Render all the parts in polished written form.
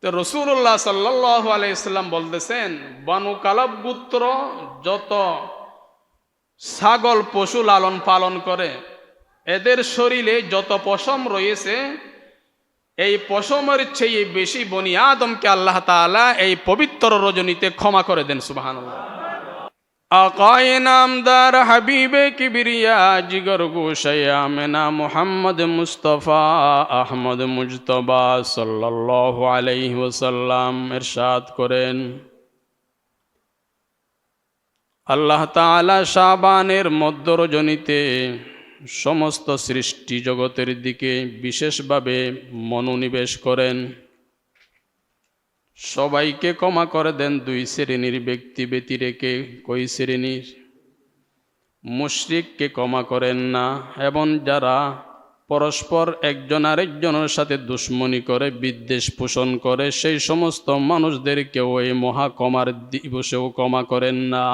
তো রাসূলুল্লাহ সাল্লাল্লাহু আলাইহি সাল্লাম বলতেছেন, বনু কালাব গোত্র যত ছাগল পশু লালন পালন করে, এদের শরীরে যত পশম রয়েছে, এই পশমের চেয়ে বেশি বনি আদমকে আল্লাহ তাআলা এই পবিত্র রজনীতে ক্ষমা করে দেন। সুবহানাল্লাহ। আকায়ে নামদার হাবিবে কিবরিয়া জিগর গোশায়া মেনা মুহাম্মদ মুস্তাফা আহমদ মুজতবা সাল্লাল্লাহু আলাইহি ওয়াসাল্লাম ইরশাদ করেন, আল্লাহ তাআলা শাবানের মধ্য রজনীতে সমস্ত সৃষ্টি জগতের দিকে বিশেষভাবে মনোনিবেশ করেন। সবাইকে ক্ষমা করে দেন দুই শ্রেণীর ব্যক্তি ব্যতি রেখে। কই শ্রেণীর? মুশরিককে ক্ষমা করেন না, এবং যারা পরস্পর একজন আরেকজনের সাথে দুশ্মনী করে, বিদ্বেষ পোষণ করে, সেই সমস্ত মানুষদেরকেও এই মহাক্ষমার দিবসেও ক্ষমা করেন না।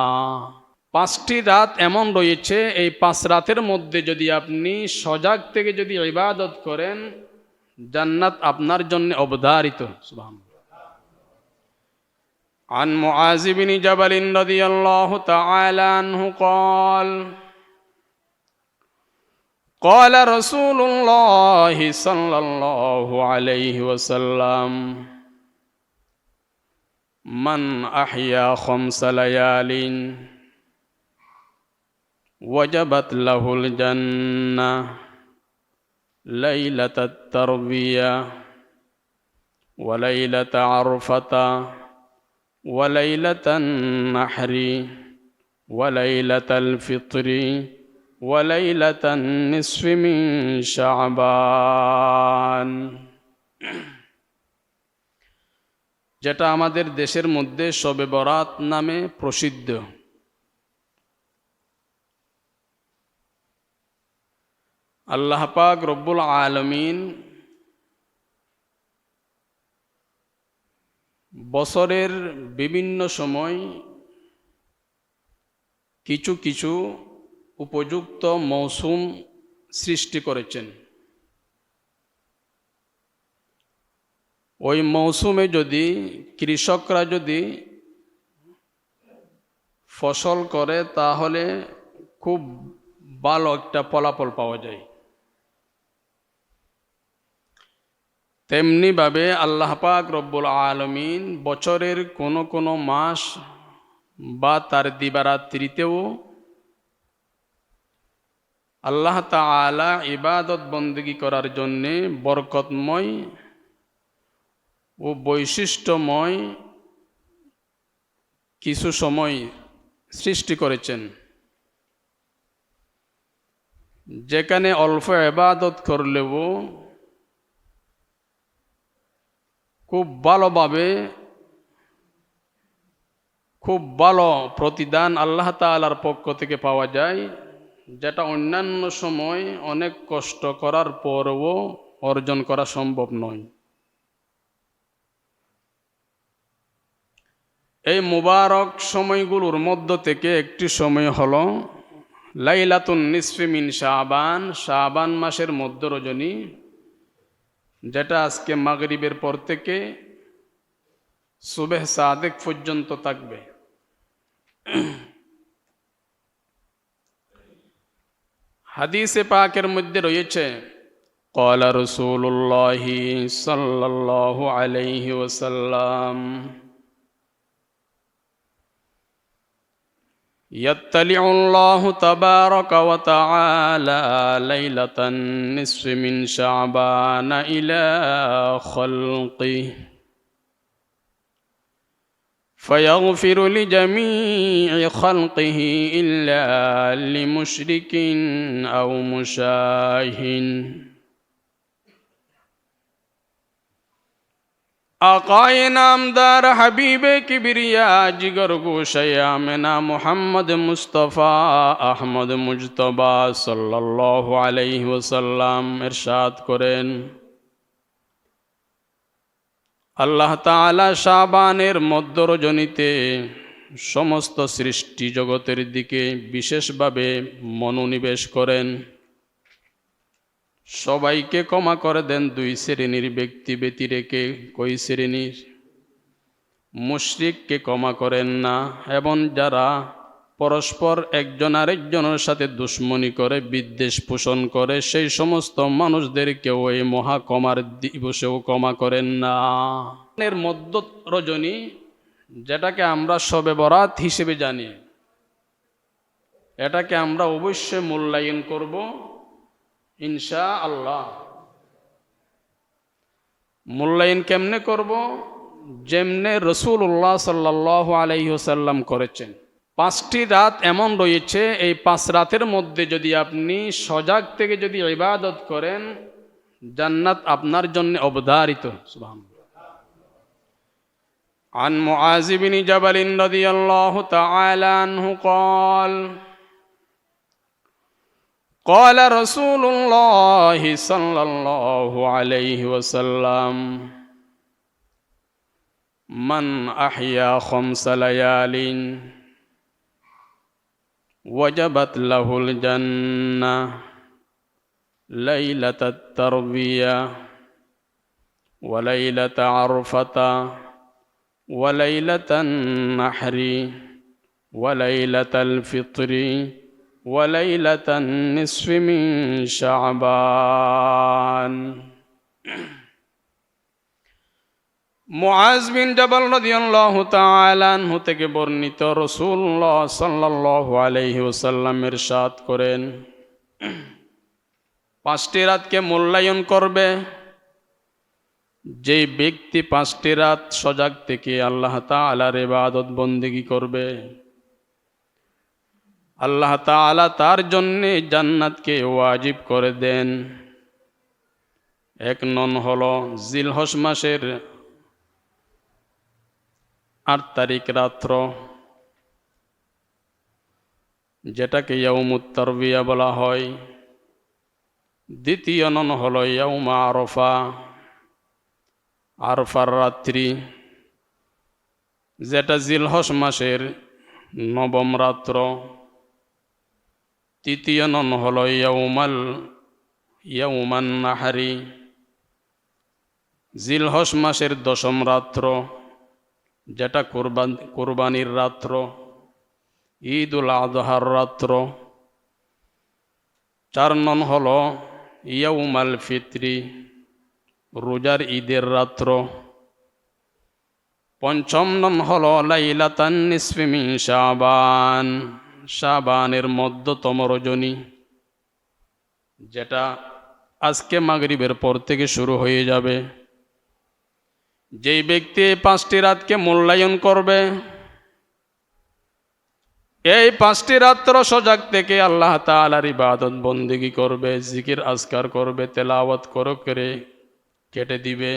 5টি রাত এমন রয়েছে, এই 5 রাতের মধ্যে যদি আপনি সজাগ থেকে যদি ইবাদত করেন, জান্নাত আপনার জন্য অবধারিত। সুবহানাল্লাহ। عن معاذ بن جبل رضي الله تعالى عنه قال قال رسول الله صلى الله عليه وسلم من أحيا 5 ليال وجبت له الجنة ليلة التروية وليلة عرفة وليلة النحر وليلة الفطر وليلة النصف من شعبان। যেটা আমাদের দেশের মধ্যে শবে বরাত নামে প্রসিদ্ধ। আল্লাহ পাক রব্বুল আলামিন বছরের বিভিন্ন সময় কিছু কিছু উপযুক্ত মৌসুম সৃষ্টি করেছেন। ওই মৌসুমে যদি কৃষকরা যদি ফসল করে, তাহলে খুব ভালো একটা ফলাফল পাওয়া যায়। তেমনিভাবে আল্লাহ পাক রব্বুল আলামিন বছরের কোনো কোনো মাস বা তার দিবারাত্রিতেও আল্লাহ তাআলা ইবাদত বন্দেগী করার জন্যে বরকতময় ও বৈশিষ্ট্যময় কিছু সময় সৃষ্টি করেছেন, যেখানে অল্প ইবাদত করলেও খুব ভালোভাবে খুব ভালো প্রতিদান আল্লাহ তাআলার পক্ষ থেকে পাওয়া যায়, যেটা অন্যান্য সময় অনেক কষ্ট করার পরও অর্জন করা সম্ভব নয়। এই মুবারক সময়গুলোর মধ্য থেকে একটি সময় হলো লাইলাতুন নিসফি মিন শাবান, শাবান মাসের মধ্য রজনী, যেটা আজকে মাগরিবের পর থেকে সুবহ সাদেক পর্যন্ত থাকবে। হাদিসে পাকের মধ্যে রয়েছে, ক্বালা রাসূলুল্লাহি সাল্লাল্লাহু আলাইহি ওয়াসাল্লাম ইয়াত্তালিউল্লাহু তাবারাকা ওয়া তাআলা লাইলাতান নিসফি মিন শাবান ইলা খালকিহি فيغفر لجميع خلقه إلا لمشرك أو مشاهن। آقائے نامدار حبیب کبریا جگر گوشیا منا محمد مصطفیٰ احمد مجتبی صلی اللہ علیہ وسلم ارشاد করেন, আল্লাহ তাআলা শাবানের মধ্য রজনীতে সমস্ত সৃষ্টি জগতের দিকে বিশেষভাবে মনোনিবেশ করেন। সবাইকে ক্ষমা করে দেন, দুই শ্রেণীর ব্যক্তি ব্যতি রেখে। কই শ্রেণীর? মুশরিককে ক্ষমা করেন না, এবং যারা পরস্পর একজন আরেকজনের সাথে দুশ্মনী করে, বিদ্বেষ পোষণ করে, সেই সমস্ত মানুষদেরকেও এই মহা ক্ষমার দিবসেও ক্ষমা করেন না। এর মধ্য রজনী, যেটাকে আমরা শবে বরাত হিসেবে জানি, এটাকে আমরা অবশ্যই মূল্যায়ন করব ইনশাআল্লাহ। মূল্যায়ন কেমনে করব? যেমনে রাসূলুল্লাহ সাল্লাল্লাহু আলাইহি ওয়াসাল্লাম করেছেন। 5টি রাত এমন রয়েছে, এই 5 রাতের মধ্যে যদি আপনি সজাগ থেকে যদি ইবাদত করেন, জান্নাত আপনার জন্য অবধারিত। সুবহানাল্লাহ। عن معاذ بن جبل رضي الله تعالى عنه قال قال رسول الله صلى الله عليه وسلم من أحيا 5 ليال وجبت له الجنة ليلة التربية وليلة عرفة وليلة النحر وليلة الفطر وليلة النصف من شعبان। মুআজ বিন জাবাল রাদিয়াল্লাহু তাআলা আনহু থেকে বর্ণিত, রাসূলুল্লাহ সাল্লাল্লাহু আলাইহি ওয়াসাল্লাম ইরশাদ করেন, 5টি রাতকে মূল্যায়ন করবে যে ব্যক্তি 5টি রাত সজাগ থেকে আল্লাহ তাআলার ইবাদত বন্দেগী করবে, আল্লাহ তাআলা তার জন্য জান্নাতকে ওয়াজিব করে দেন। 1 নং হলো জিলহজ মাসের 8 তারিখ রাত্র, যেটাকে ইয়াউমুত তারবিয়া বলা হয়। 2 নং হলো ইয়াউমা আরাফা, আরফার রাত্রি, যেটা জিলহজ মাসের 9ম রাত্র। 3 নং হলো ইয়াউমান নাহারি, জিলহজ মাসের 10ম রাত্র, যেটা কুরবানির রাত্র, ঈদুল আযহার রাত্র। 4 নং হলো ইয়াউমাল ফিতরি, রোজার ঈদের রাত্র। 5ম নং হলো লাইলাতান নিসফি মিন শাবান, শাবানের মধ্যতম রজনী, যেটা আজকে মাগরিবের পর থেকে শুরু হয়ে যাবে। যেই ব্যক্তি 5টি রাতকে মূল্যায়ন করবে, এই 5টি রাত্র সজাগ থেকে আল্লাহ তাআলার ইবাদত বন্দেগী করবে, জিকির আজকার করবে, তেলাওয়াত করে কেটে দিবে।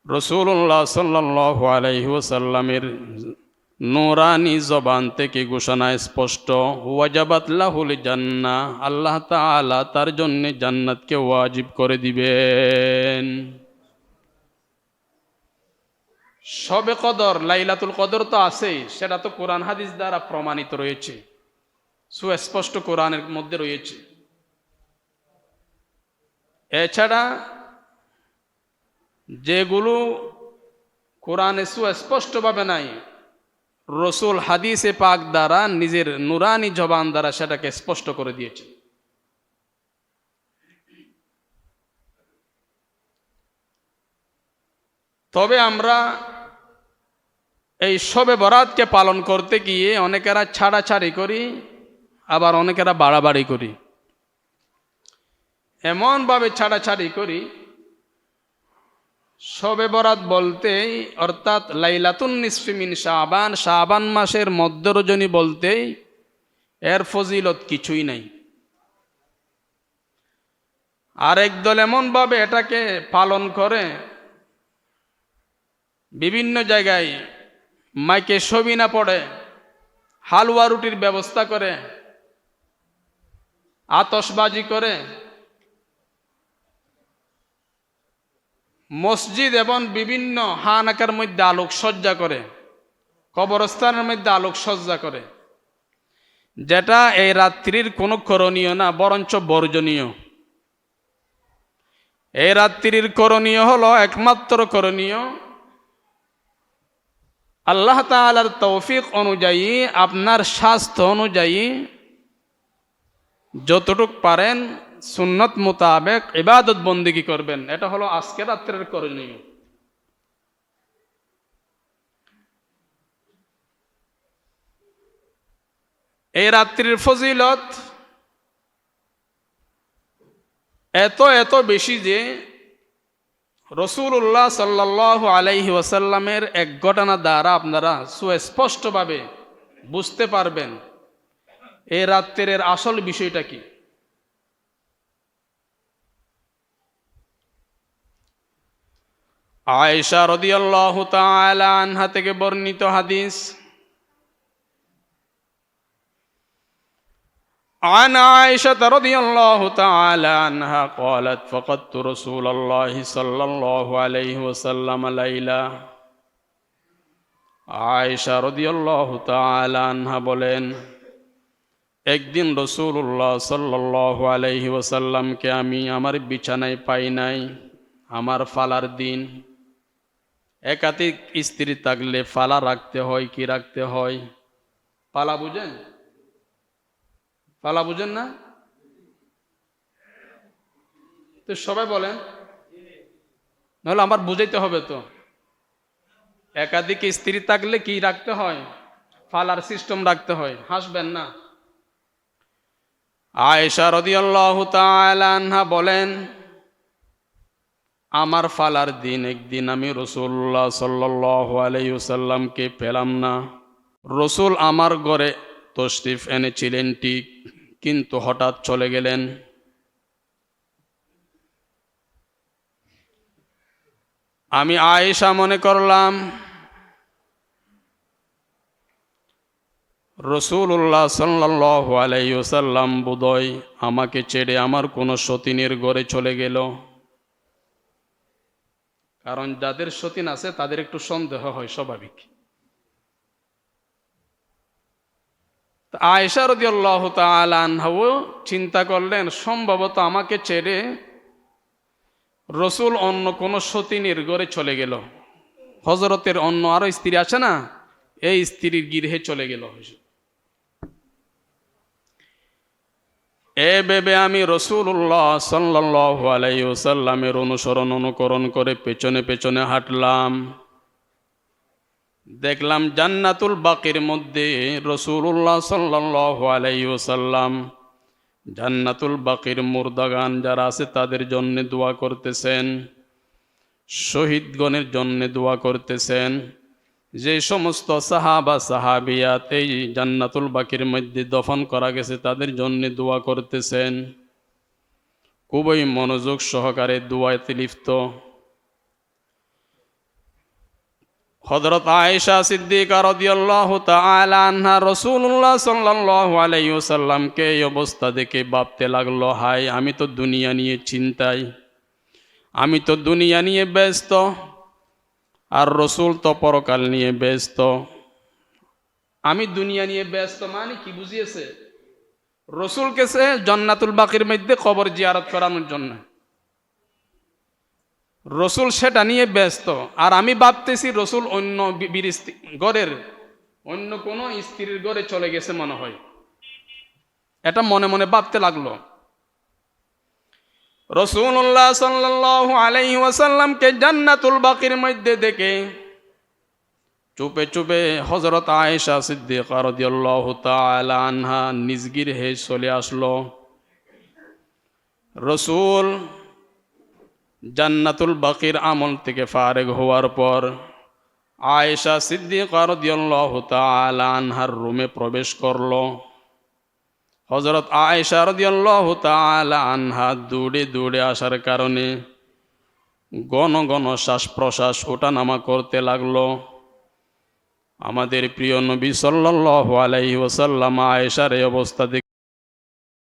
রাসূলুল্লাহ সাল্লাল্লাহু আলাইহি ওয়াসাল্লামের নূরানি জবান থেকে ঘোষণা স্পষ্ট, ওয়াজাবাত লাহুল জান্নাহ, আল্লাহ তাআলা তার জন্য জান্নাতকে ওয়াজিব করে দিবেন। শবে কদর, লাইলাতুল কদর তো আছেই, সেটা তো কোরআন হাদিস দ্বারা প্রমাণিত রয়েছে, সুস্পষ্ট কোরআনের মধ্যে রয়েছে। এছাড়া যেগুলো কোরআনে সুস্পষ্টভাবে নাই, রসুল হাদিসে পাক দ্বারা নিজের নুরানি জবান দ্বারা সেটাকে স্পষ্ট করে দিয়েছে। তবে আমরা এই শবে বরাতকে পালন করতে গিয়ে অনেকেরা ছাড়াছাড়ি করি, আবার অনেকেরা বাড়াবাড়ি করি। এমনভাবে ছাড়াছাড়ি করি, শবে বরাত বলতেই, অর্থাৎ লাইলাতুন নিসফি মিন শাবান, শাবান মাসের মধ্য রজনী বলতেই এর ফজিলত কিছুই নাই। আরেক দল এমনভাবে এটাকে পালন করে, বিভিন্ন জায়গায় মাইকে সবিনা পড়ে, হালুয়া রুটির ব্যবস্থা করে, আতশবাজি করে, মসজিদ এবং বিভিন্ন হানাকার মধ্যে আলোকসজ্জা করে, কবরস্থানের মধ্যে আলোকসজ্জা করে, যেটা এই রাত্রির কোনো করণীয় না, বরঞ্চ বর্জনীয়। এই রাত্রির করণীয় হলো একমাত্র করণীয় আল্লাহ তাআলার তৌফিক অনুযায়ী, আপনার স্বাস্থ্য অনুযায়ী যতটুক পারেন সুন্নত মোতাবেক ইবাদত বন্দেগী করবেন। এটা হলো আজকে রাত্রের করণীয়। এই রাত্রির ফজিলত এত বেশি যে রাসূলুল্লাহ সাল্লাল্লাহু আলাইহি ওয়াসাল্লামের এক ঘটনা দ্বারা আপনারা সুস্পষ্টভাবে বুঝতে পারবেন এই রাত্রির আসল বিষয়টা কি। আয়েশা রাদিয়াল্লাহু তাআলা আনহা থেকে বর্ণিত হাদিস, عن عائشة رضي الله تعالى عنها قالت فقدت رسول الله صلى الله عليه وسلم ليلة। আয়েশা রাদিয়াল্লাহু তাআলা আনহা বলেন, একদিন রাসূলুল্লাহ সাল্লাল্লাহু আলাইহি ওয়াসাল্লামকে আমি আমার বিছানায় পাই নাই। আমার ফালার দিন। একাধিক স্ত্রী থাকলে ফালা রাখতে হয় কি রাখতে হয়? ফালা বুঝেন? ফালা বুঝেন না তো সবাই বলেন, নাহলে আমার বুঝাইতে হবে তো। একাধিক স্ত্রী থাকলে কি রাখতে হয়? ফালার সিস্টেম রাখতে হয়। হাসবেন না। আয়েশা রাদিয়াল্লাহু তাআলা আনহা বলেন, আমার ফালার দিন একদিন আমি রাসূলুল্লাহ সাল্লাল্লাহু আলাইহি ওয়াসাল্লামকে পেলাম না। রাসূল আমার ঘরে তশরিফ এনেছিলেন ঠিক, কিন্তু হঠাৎ চলে গেলেন। আমি আয়েশা মনে করলাম রাসূলুল্লাহ সাল্লাল্লাহু আলাইহি ওয়াসাল্লাম বোধহয় আমাকে ছেড়ে আমার কোনো সতীনের ঘরে চলে গেল। কারণ যাদের সতীন আছে তাদের একটু সন্দেহ হয়, স্বাভাবিক। আয়েশা রাদিয়াল্লাহু তাআলা আনহা চিন্তা করলেন, সম্ভবত আমাকে ছেড়ে রাসূল অন্য কোনো সতীনের ঘরে চলে গেল। হযরতের অন্য আরো স্ত্রী আছে না, এই স্ত্রীর গৃহে চলে গেল। এ ভেবে আমি রাসূলুল্লাহ সাল্লাল্লাহু আলাইহি ওয়াসাল্লামের অনুকরণ করে পেছনে পেছনে হাঁটলাম। দেখলাম জান্নাতুল বাকির মধ্যে রাসূলুল্লাহ সাল্লাল্লাহু আলাইহি ওয়াসাল্লাম জান্নাতুল বাকির মুর্দাগান যারা আছে তাদের জন্য দোয়া করতেছেন, শহীদগণের জন্য দোয়া করতেছেন। যে সমস্ত সাহাবা সাহাবিয়াত এই জান্নাতুল বাকির মধ্যে দফন করা গেছে তাদের জন্য দোয়া করতেছেন। খুবই মনোযোগ সহকারে দোয়াতে লিপ্ত। হযরত আয়েশা সিদ্দিকা রাদিয়াল্লাহু তাআলা আনহা রাসূলুল্লাহ সাল্লাল্লাহু আলাইহি ওয়াসাল্লামকে এই অবস্থা দেখে ভাবতে লাগলো, হায় আমি তো দুনিয়া নিয়ে চিন্তায়, আমি তো দুনিয়া নিয়ে ব্যস্ত, আর রাসূল তো পরকাল নিয়ে ব্যস্ত। আমি দুনিয়া নিয়ে ব্যস্ত মানে কি বুঝিয়েছে? রাসূল কেছে জান্নাতুল বাকির মধ্যে কবর জিয়ারত করানোর জন্য, রাসূল সেটা নিয়ে ব্যস্ত। আর আমি ভাবতেছি রাসূল অন্য ঘরের অন্য কোনো স্ত্রীর ঘরে চলে গেছে মনে হয়। এটা মনে মনে ভাবতে লাগলো। রাসূলুল্লাহ সাল্লাল্লাহু আলাইহি ওয়াসাল্লামকে জান্নাতুল বাকির মধ্যে দেখে চুপে চুপে হযরত আয়েশা সিদ্দিকা রাদিয়াল্লাহু তাআলা আনহা নিজ গৃহে চলে আসলো। রাসূল জান্নাতুল বাকির আমল থেকে ফারেগ হওয়ার পর আয়েশা সিদ্দিকা রাদিয়াল্লাহু তাআলা আনহার রুমে প্রবেশ করলো। হযরত আয়েশা রাদিয়াল্লাহু তাআলা আনহা দৌড়ে দৌড়ে আসার কারণে ঘন ঘন শ্বাস প্রশ্বাস ওঠানামা করতে লাগলো। আমাদের প্রিয় নবী সাল্লাল্লাহু আলাইহি ওয়াসাল্লাম আয়েশার এই অবস্থা দেখে